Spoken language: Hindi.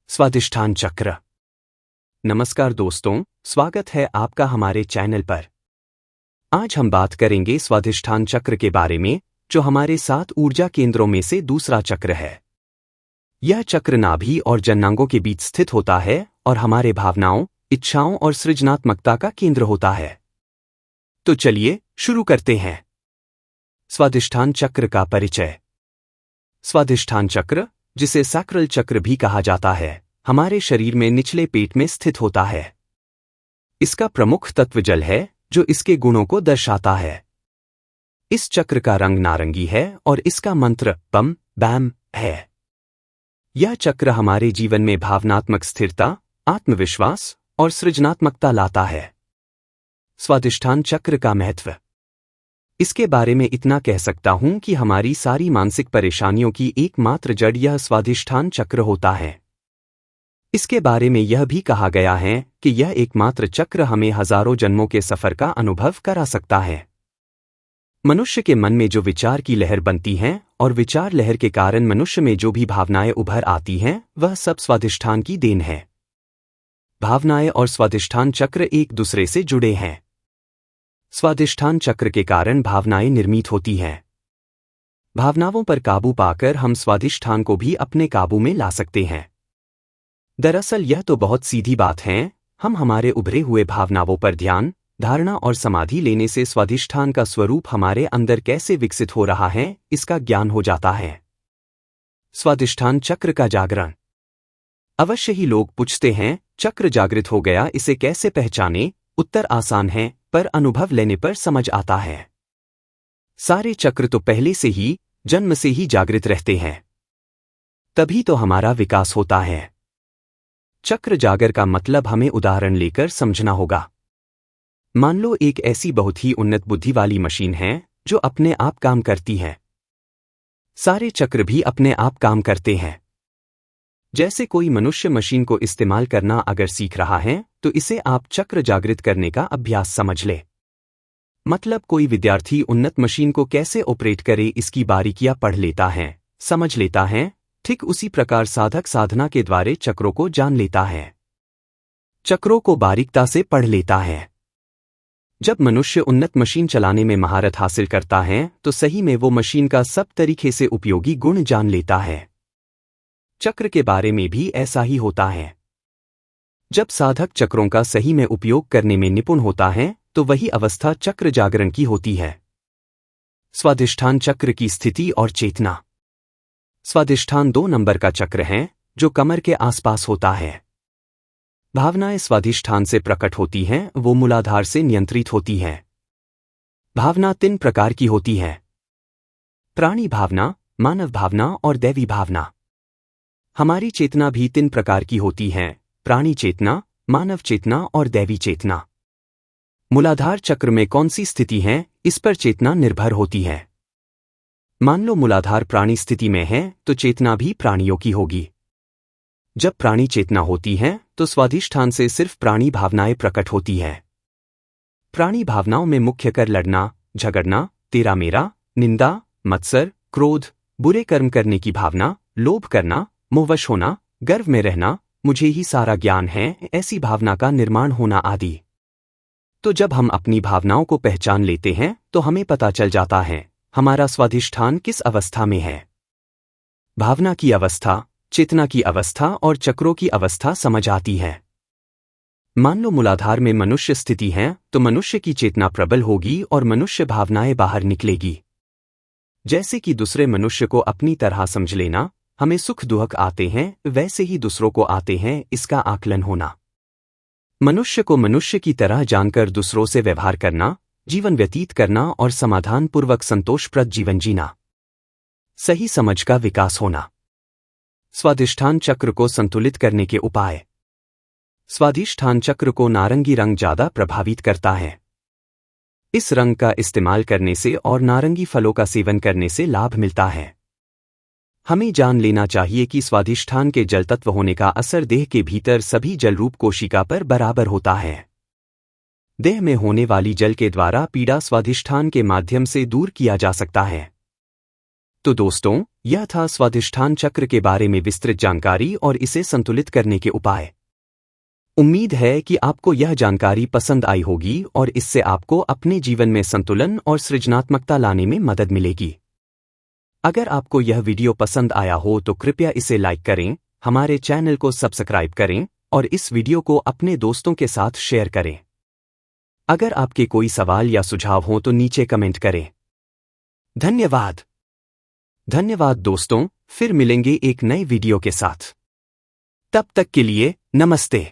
स्वादिष्ठान चक्र। नमस्कार दोस्तों, स्वागत है आपका हमारे चैनल पर। आज हम बात करेंगे स्वादिष्ठान चक्र के बारे में, जो हमारे 7 ऊर्जा केंद्रों में से दूसरा चक्र है। यह चक्र नाभि और जननांगों के बीच स्थित होता है और हमारे भावनाओं, इच्छाओं और सृजनात्मकता का केंद्र होता है। तो चलिए शुरू करते हैं। स्वादिष्ठान चक्र का परिचय। स्वादिष्ठान चक्र, जिसे सैक्रल चक्र भी कहा जाता है, हमारे शरीर में निचले पेट में स्थित होता है। इसका प्रमुख तत्व जल है, जो इसके गुणों को दर्शाता है। इस चक्र का रंग नारंगी है और इसका मंत्र बम बैम है। यह चक्र हमारे जीवन में भावनात्मक स्थिरता, आत्मविश्वास और सृजनात्मकता लाता है। स्वादिष्ठान चक्र का महत्व। इसके बारे में इतना कह सकता हूं कि हमारी सारी मानसिक परेशानियों की एकमात्र जड़ यह स्वादिष्ठान चक्र होता है। इसके बारे में यह भी कहा गया है कि यह एकमात्र चक्र हमें हजारों जन्मों के सफर का अनुभव करा सकता है। मनुष्य के मन में जो विचार की लहर बनती है और विचार लहर के कारण मनुष्य में जो भी भावनाएं उभर आती हैं, वह सब स्वादिष्ठान की देन है। भावनाएं और स्वादिष्ठान चक्र एक दूसरे से जुड़े हैं। स्वादिष्ठान चक्र के कारण भावनाएं निर्मित होती हैं। भावनाओं पर काबू पाकर हम स्वादिष्ठान को भी अपने काबू में ला सकते हैं। दरअसल यह तो बहुत सीधी बात है। हम हमारे उभरे हुए भावनाओं पर ध्यान, धारणा और समाधि लेने से स्वादिष्ठान का स्वरूप हमारे अंदर कैसे विकसित हो रहा है, इसका ज्ञान हो जाता है। स्वादिष्ठान चक्र का जागरण। अवश्य ही लोग पूछते हैं, चक्र जागृत हो गया, इसे कैसे पहचाने? उत्तर आसान है, पर अनुभव लेने पर समझ आता है। सारे चक्र तो पहले से ही, जन्म से ही जागृत रहते हैं। तभी तो हमारा विकास होता है। चक्र जागर का मतलब हमें उदाहरण लेकर समझना होगा। मान लो एक ऐसी बहुत ही उन्नत बुद्धि वाली मशीन है जो अपने आप काम करती है। सारे चक्र भी अपने आप काम करते हैं। जैसे कोई मनुष्य मशीन को इस्तेमाल करना अगर सीख रहा है, तो इसे आप चक्र जागृत करने का अभ्यास समझ ले। मतलब कोई विद्यार्थी उन्नत मशीन को कैसे ऑपरेट करे, इसकी बारीकियां पढ़ लेता है, समझ लेता है। ठीक उसी प्रकार साधक साधना के द्वारा चक्रों को जान लेता है, चक्रों को बारीकता से पढ़ लेता है। जब मनुष्य उन्नत मशीन चलाने में महारत हासिल करता है, तो सही में वो मशीन का सब तरीके से उपयोगी गुण जान लेता है। चक्र के बारे में भी ऐसा ही होता है। जब साधक चक्रों का सही में उपयोग करने में निपुण होता है, तो वही अवस्था चक्र जागरण की होती है। स्वादिष्ठान चक्र की स्थिति और चेतना। स्वादिष्ठान 2 नंबर का चक्र है, जो कमर के आसपास होता है। भावनाएं स्वादिष्ठान से प्रकट होती हैं, वो मूलाधार से नियंत्रित होती हैं। भावना 3 प्रकार की होती है: प्राणी भावना, मानव भावना और दैवी भावना। हमारी चेतना भी 3 प्रकार की होती है: प्राणी चेतना, मानव चेतना और दैवी चेतना। मूलाधार चक्र में कौन सी स्थिति है, इस पर चेतना निर्भर होती है। मान लो मूलाधार प्राणी स्थिति में है, तो चेतना भी प्राणियों की होगी। जब प्राणी चेतना होती है, तो स्वादिष्ठान से सिर्फ प्राणी भावनाएं प्रकट होती है। प्राणी भावनाओं में मुख्य कर लड़ना, झगड़ना, तेरा मेरा, निंदा, मत्सर, क्रोध, बुरे कर्म करने की भावना, लोभ करना, मोहवश होना, गर्व में रहना, मुझे ही सारा ज्ञान है, ऐसी भावना का निर्माण होना आदि। तो जब हम अपनी भावनाओं को पहचान लेते हैं, तो हमें पता चल जाता है हमारा स्वादिष्ठान किस अवस्था में है। भावना की अवस्था, चेतना की अवस्था और चक्रों की अवस्था समझ आती है। मान लो मूलाधार में मनुष्य स्थिति है, तो मनुष्य की चेतना प्रबल होगी और मनुष्य भावनाएं बाहर निकलेगी। जैसे कि दूसरे मनुष्य को अपनी तरह समझ लेना, हमें सुख दुख आते हैं, वैसे ही दूसरों को आते हैं, इसका आकलन होना। मनुष्य को मनुष्य की तरह जानकर दूसरों से व्यवहार करना, जीवन व्यतीत करना और समाधानपूर्वक संतोषप्रद जीवन जीना। सही समझ का विकास होना। स्वादिष्ठान चक्र को संतुलित करने के उपाय। स्वादिष्ठान चक्र को नारंगी रंग ज्यादा प्रभावित करता है। इस रंग का इस्तेमाल करने से और नारंगी फलों का सेवन करने से लाभ मिलता है। हमें जान लेना चाहिए कि स्वादिष्ठान के जल तत्व होने का असर देह के भीतर सभी जलरूप कोशिका पर बराबर होता है। देह में होने वाली जल के द्वारा पीड़ा स्वादिष्ठान के माध्यम से दूर किया जा सकता है। तो दोस्तों, यह था स्वाधिष्ठान चक्र के बारे में विस्तृत जानकारी और इसे संतुलित करने के उपाय। उम्मीद है कि आपको यह जानकारी पसंद आई होगी और इससे आपको अपने जीवन में संतुलन और सृजनात्मकता लाने में मदद मिलेगी। अगर आपको यह वीडियो पसंद आया हो तो कृपया इसे लाइक करें, हमारे चैनल को सब्सक्राइब करें और इस वीडियो को अपने दोस्तों के साथ शेयर करें। अगर आपके कोई सवाल या सुझाव हो तो नीचे कमेंट करें। धन्यवाद। धन्यवाद दोस्तों, फिर मिलेंगे एक नए वीडियो के साथ। तब तक के लिए नमस्ते।